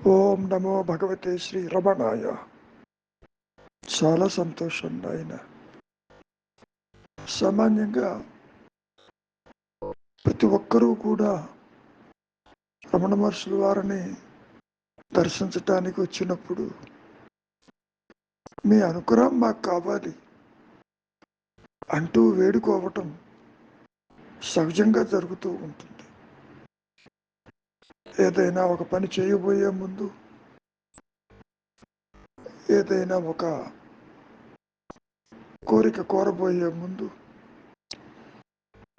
ఓం నమో భగవతే శ్రీ రమణాయ. చాలా సంతోషం నాయన. సామాన్యంగా ప్రతి ఒక్కరూ కూడా రమణ మహర్షుల వారిని దర్శించటానికి వచ్చినప్పుడు మీ అనుగ్రహం మాకు కావాలి అంటూ వేడుకోవటం సహజంగా జరుగుతూ ఉంటుంది. ఏదైనా ఒక పని చేయబోయే ముందు, ఏదైనా ఒక కోరిక కోరబోయే ముందు,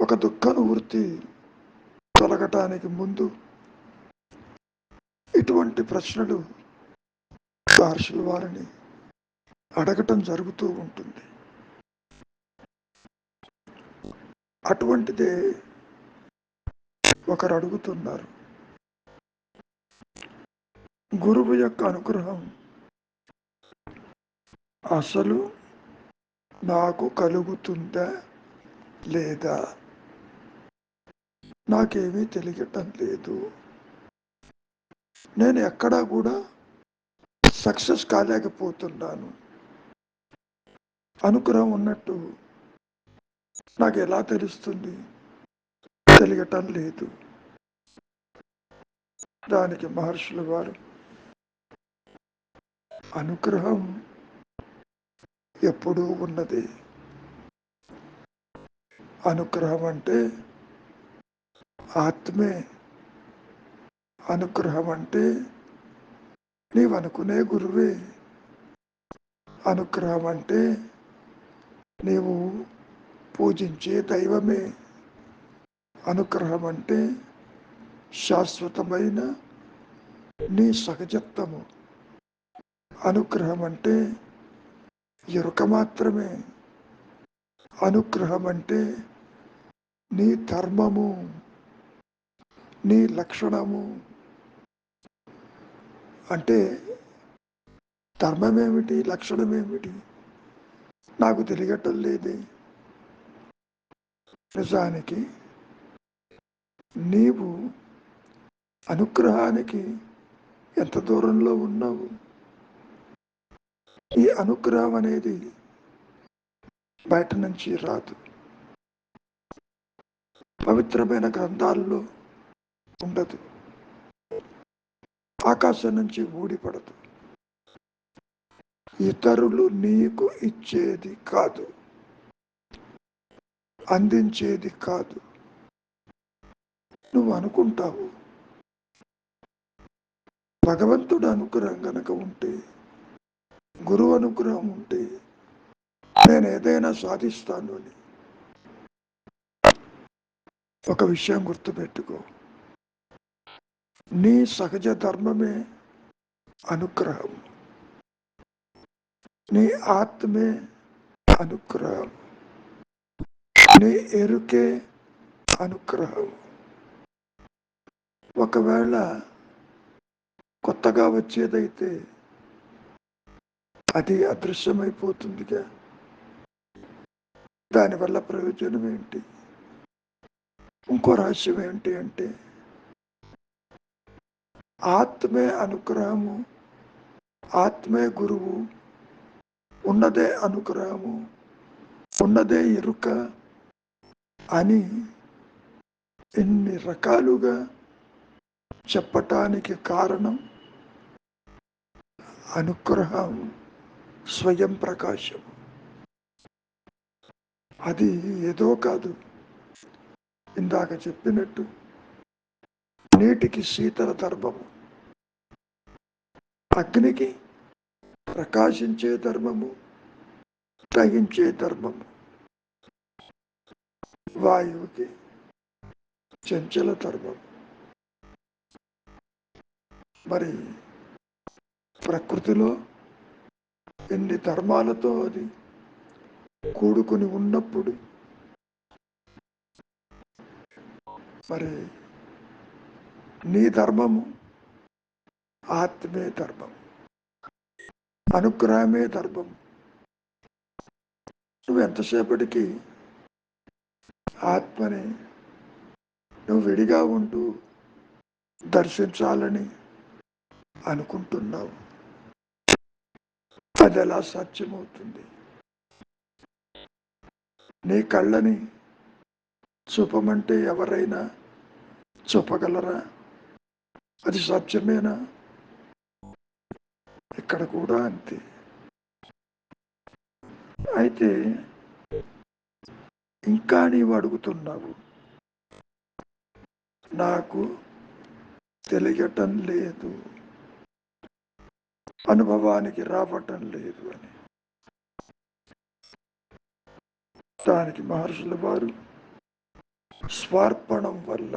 ఒక దుఃఖానువృత్తి తొలగటానికి ముందు ఇటువంటి ప్రశ్నలు మహర్షుల వారిని అడగటం జరుగుతూ ఉంటుంది. అటువంటిదే ఒకరు అడుగుతున్నారు, గురువు యొక్క అనుగ్రహం అసలు నాకు కలుగుతుందా లేదా, నాకేమీ తెలియటం లేదు, నేను ఎక్కడా కూడా సక్సెస్ కాలేకపోతున్నాను, అనుగ్రహం ఉన్నట్టు నాకు ఎలా తెలుస్తుంది, తెలియటం లేదు. దానికి మహర్షుల వారు, అనుగ్రహం ఎప్పుడూ ఉన్నది. అనుగ్రహం అంటే ఆత్మే. అనుగ్రహం అంటే నీవనుకునే గురువే. అనుగ్రహం అంటే నీవు పూజించే దైవమే. అనుగ్రహం అంటే శాశ్వతమైన నీ సహజత్వము. అనుగ్రహం అంటే ఎరుక మాత్రమే. అనుగ్రహం అంటే నీ ధర్మము, నీ లక్షణము. అంటే ధర్మమేమిటి, లక్షణమేమిటి నాకు తెలియటం లేదే. నిజానికి నీవు అనుగ్రహానికి ఎంత దూరంలో ఉన్నావు. ఈ అనుగ్రహం అనేది బయట నుంచి రాదు, పవిత్రమైన గ్రంథాల్లో ఉండదు, ఆకాశం నుంచి ఊడిపడదు, ఇతరులు నీకు ఇచ్చేది కాదు, అందించేది కాదు. నువ్వు అనుకుంటావు భగవంతుడు అనుగ్రహం గనక ఉంటే, గురువు అనుగ్రహం ఉంటే నేను ఏదైనా సాధిస్తాను అని. ఒక విషయం గుర్తుపెట్టుకో, నీ సహజ ధర్మమే అనుగ్రహం, నీ ఆత్మే అనుగ్రహం, నీ ఎరుకే అనుగ్రహం. ఒకవేళ కొత్తగా వచ్చేదైతే అది అదృశ్యమైపోతుందిగా. దానివల్ల ప్రయోజనం ఏంటి? ఇంకో రహస్యం ఏంటి అంటే, ఆత్మే అనుగ్రహము, ఆత్మే గురువు, ఉన్నదే అనుగ్రహము, ఉన్నదే ఎరుక అని ఎన్ని రకాలుగా చెప్పటానికి కారణం అనుగ్రహం స్వయం ప్రకాశం. అది ఏదో కాదు. ఇందాక చెప్పినట్టు నీటికి శీతల ధర్మము, అగ్నికి ప్రకాశించే ధర్మము, గ్రహించే ధర్మము, వాయువుకి చంచల ధర్మము. మరి ప్రకృతిలో ఎన్ని ధర్మాలతో అది కూడుకుని ఉన్నప్పుడు మరి నీ ధర్మము ఆత్మే ధర్మం, అనుగ్రహమే ధర్మం. నువ్వు ఎంతసేపటికి ఆత్మని నువ్వు విడిగా ఉంటూ దర్శించాలని అనుకుంటున్నావు. అది ఎలా సాధ్యమవుతుంది? నీ కళ్ళని చూపమంటే ఎవరైనా చూపగలరా? అది సాధ్యమేనా? ఇక్కడ కూడా అంతే. అయితే ఇంకా నీవు అడుగుతున్నావు, నాకు తెలియటం లేదు, అనుభవానికి రావటం లేదు అని. దానికి మహర్షుల వారు స్వార్పణం వల్ల,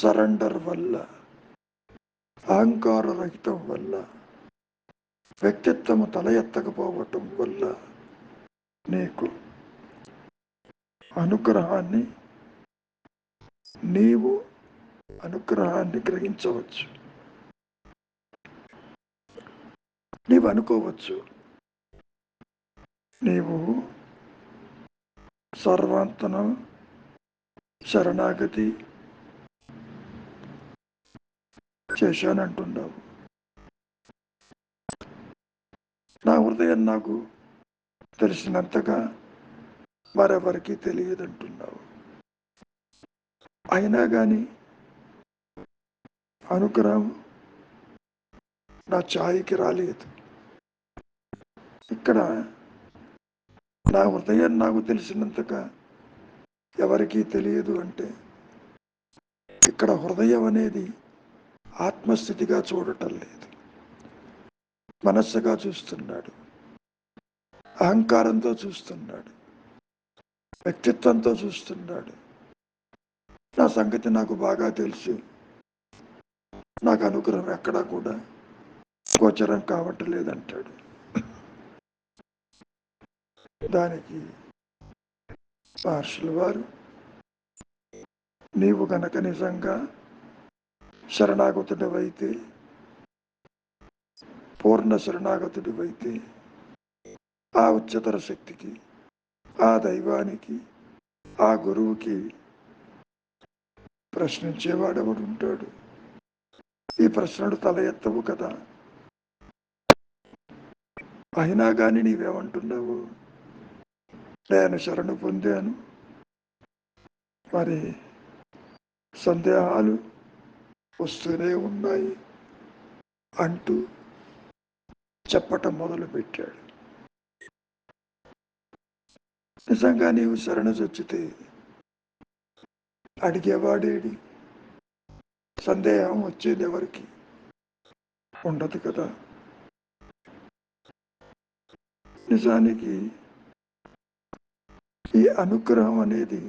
సరెండర్ వల్ల, అహంకార రహితం వల్ల, వ్యక్తిత్వము తల ఎత్తకపోవటం వల్ల నీకు అనుగ్రహాన్ని గ్రహించవచ్చు. నీవు అనుకోవచ్చు, నీవు సర్వాంతనం శరణాగతి చేశానంటున్నావు. నా హృదయం నాకు తెలిసినంతగా మరెవరికి తెలియదంటున్నావు. అయినా కానీ అనుగ్రహం నా ఛాయికి రాలేదు. ఇక్కడ నా హృదయం నాకు తెలిసినంతగా ఎవరికీ తెలియదు అంటే, ఇక్కడ హృదయం అనేది ఆత్మస్థితిగా చూడటం లేదు, మనస్సుగా చూస్తున్నాడు, అహంకారంతో చూస్తున్నాడు, వ్యక్తిత్వంతో చూస్తున్నాడు. నా సంగతి నాకు బాగా తెలుసు, నాకు అనుగ్రహం ఎక్కడా కూడా గోచరం కావటం లేదంటాడు. దానికి మహర్షుల వారు, నీవు గనక నిజంగా శరణాగతుడివైతే, పూర్ణ శరణాగతుడివైతే, ఆ ఉच्चతర శక్తికి, ఆ దైవానికి, ఆ గురువుకి ప్రశ్నించేవాడెవడు ఉంటాడు? ఈ ప్రశ్నలు తల ఎత్తవు కదా. అయినా కానీ నీవేమంటున్నావు? నేను శరణు పొందాను, మరి సందేహాలు వస్తూనే ఉన్నాయి అంటూ చెప్పటం మొదలుపెట్టాడు. నిజంగా నీవు శరణు చొచ్చితే అడిగేవాడేడి? సందేహం వచ్చేది ఎవరికి? ఉండదు కదా. నిజానికి ఈ అనుగ్రహం అనేది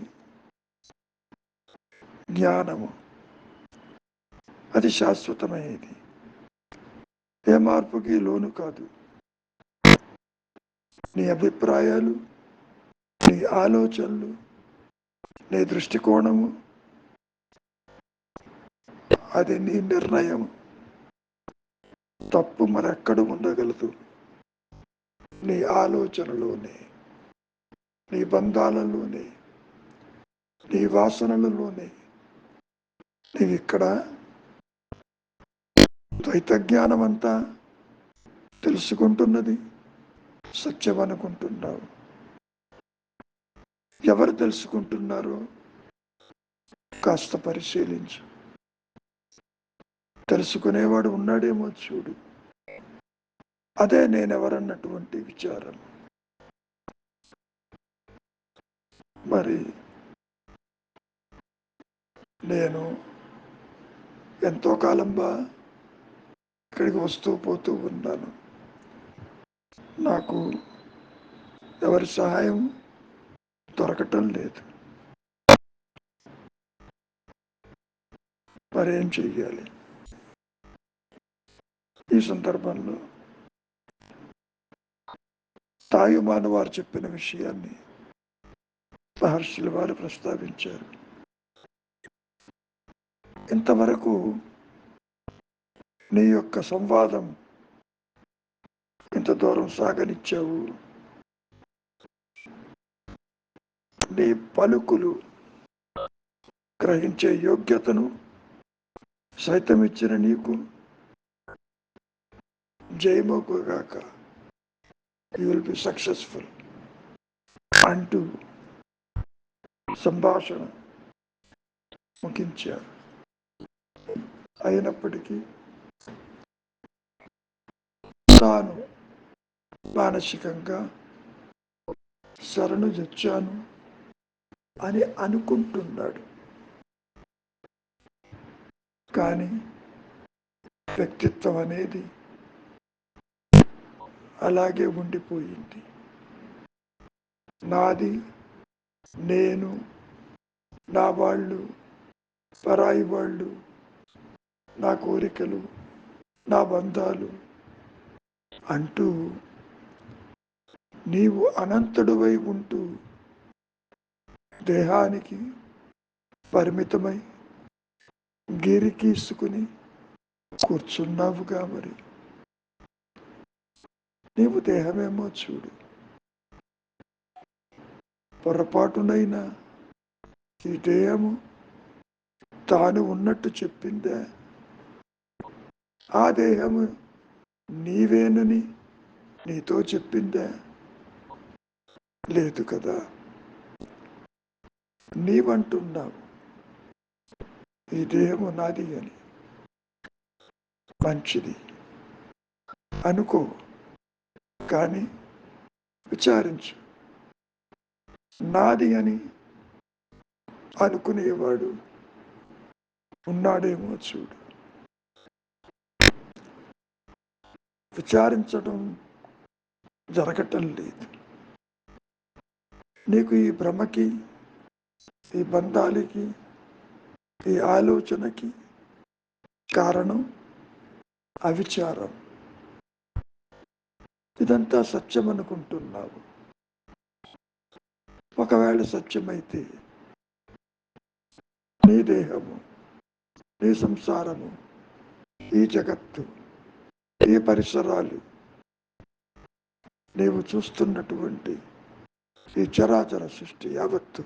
జ్ఞానము, అది శాశ్వతమైనది, ఏ మార్పుకి లోను కాదు. నీ అభిప్రాయాలు, నీ ఆలోచనలు, నీ దృష్టికోణము, అది నీ నిర్ణయం. తప్పు మరెక్కడ ఉండగలదు? నీ ఆలోచనలోనే, నీ బంధాలలోనే, నీ వాసనలలోనే. నీవిక్కడ ద్వైత జ్ఞానం అంతా తెలుసుకుంటున్నది సత్యం అనుకుంటున్నావు. ఎవరు తెలుసుకుంటున్నారో కాస్త పరిశీలించు. తెలుసుకునేవాడు ఉన్నాడేమో చూడు. అదే నేనెవరన్నటువంటి విచారం. మరి నేను ఎంతో కాలంగా ఇక్కడికి వస్తూ పోతూ ఉన్నాను. నాకు ఎవరి సహాయం దొరకటం లేదు. మరేం చెయ్యాలి? ఈ సందర్భంలో తాయుమాను వారు చెప్పిన విషయాన్ని మహర్షుల వారు ప్రస్తావించారు. ఇంతవరకు నీ యొక్క సంవాదం ఇంత దూరం సాగనిచ్చావు. నీ పలుకులు గ్రహించే యోగ్యతను సైతం ఇచ్చిన నీకు జయమోగుగాక, యూ విల్ బి సక్సెస్ఫుల్ అంటూ సంభాషణ ముగించారు. అయినప్పటికీ తాను మానసికంగా శరణు తెచ్చాను అని అనుకుంటున్నాడు. కానీ వ్యక్తిత్వం అనేది అలాగే ఉండిపోయింది. నాది, నేను, నా వాళ్ళు, పరాయి వాళ్ళు, నా కోరికలు, నా బంధాలు అంటూ నీవు అనంతుడివై ఉంటూ దేహానికి పరిమితమై గిరికీసుకుని కూర్చున్నావుగా. మరి నీవు దేహమేమో చూడు, పొరపాటునైనా ఈ దేహము తాను ఉన్నట్టు చెప్పిందే? ఆ దేహము నీవేనని నీతో చెప్పిందే? లేదు కదా. నీవంటున్నావు ఈ దేహము నాది అని. మంచిది అనుకో, కానీ విచారించు. నాది అని అనుకునేవాడు ఉన్నాడేమో చూడు. విచారించడం జరగటం లేదు. నీకు ఈ భ్రమకి, ఈ బంధాలకి, ఈ ఆలోచనకి కారణం అవిచారం. ఇదంతా సత్యం అనుకుంటున్నావు. ఒకవేళ సత్యమైతే నీ దేహము, నీ సంసారము, ఈ జగత్తు, ఈ పరిసరాలు, నీవు చూస్తున్నటువంటి ఈ చరాచర సృష్టి యావత్తు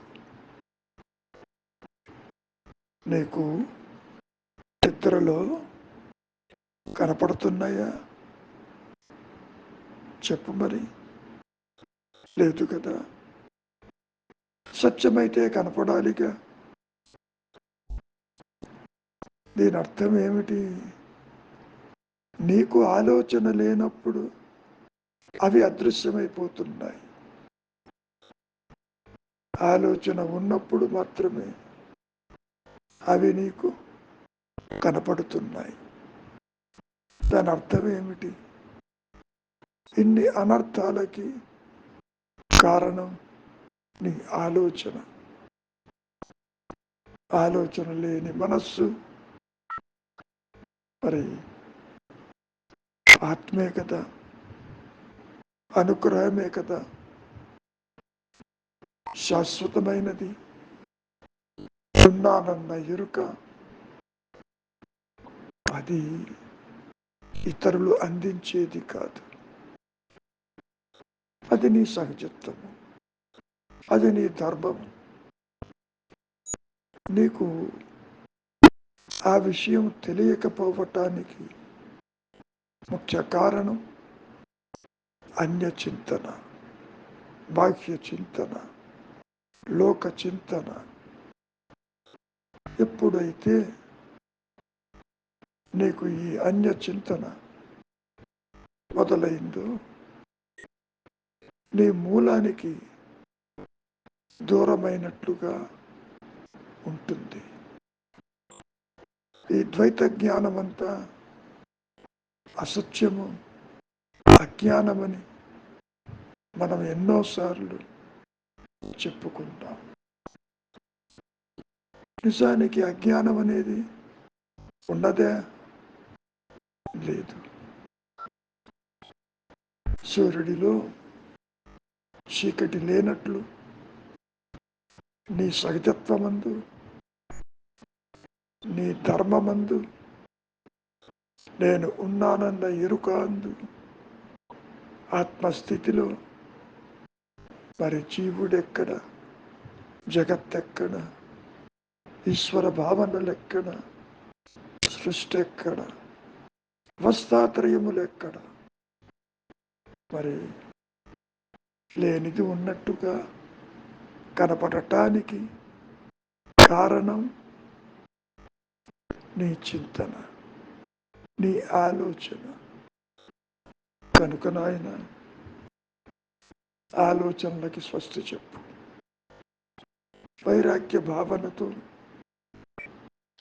నీకు నిద్రలో కనపడుతున్నాయా? చెప్పు మరి. లేదు కదా. సత్యమైతే కనపడాలిగా. దీని అర్థం ఏమిటి? నీకు ఆలోచన లేనప్పుడు అవి అదృశ్యమైపోతున్నాయి. ఆలోచన ఉన్నప్పుడు మాత్రమే అవి నీకు కనపడుతున్నాయి. దాని అర్థం ఏమిటి? ఇన్ని అనర్థాలకి కారణం నీ ఆలోచన. ఆలోచన లేని మనస్సు మరి ఆత్మే కదా, అనుగ్రహమే కదా, శాశ్వతమైనది. ఉన్నానన్న ఎరుక అది ఇతరులు అందించేది కాదు. అది నీ సహజత్వము, అది నీ ధర్మము. నీకు ఆ విషయం తెలియకపోవటానికి ముఖ్య కారణం అన్య చింతన, బాహ్య చింతన, లోక చింతన. ఎప్పుడైతే నీకు ఈ అన్య చింతన మొదలైందో నీ మూలానికి దూరమైనట్లుగా ఉంటుంది. ఈ ద్వైత జ్ఞానమంతా అసత్యము, అజ్ఞానమని మనం ఎన్నోసార్లు చెప్పుకుంటాం. నిజానికి అజ్ఞానం అనేది ఉన్నదే లేదు. సూర్యుడిలో చీకటి లేనట్లు నీ సహజత్వమందు, నీ ధర్మమందు, నేను ఉన్నానన్న ఎరుక అందు, ఆత్మస్థితిలో మరి జీవుడెక్కడ, జగత్తెక్కడ, ఈశ్వర భావనలెక్కడ, సృష్టి ఎక్కడ, అవస్థాత్రయములెక్కడ, మరి లేనిది ఉన్నట్టుగా కనపడటానికి కారణం నీ చింతన, నీ ఆలోచన. కనుక నాయన ఆలోచనలకి స్వస్తి చెప్పు. వైరాగ్య భావనతో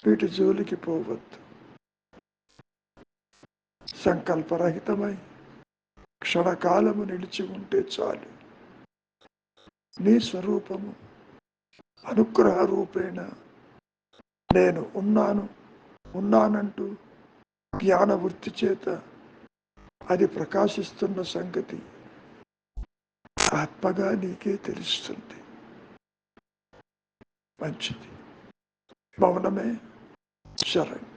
వీటి జోలికి పోవద్దు. సంకల్పరహితమై క్షణకాలము నిలిచి ఉంటే చాలు. నీ స్వరూపము అనుగ్రహ రూపేణ నేను ఉన్నానంటూ జ్ఞాన వృత్తి చేత అది ప్రకాశిస్తున్న సంగతి ఆత్మగా నీకే తెలుస్తుంది. మంచిది. మౌనమే శరణ్.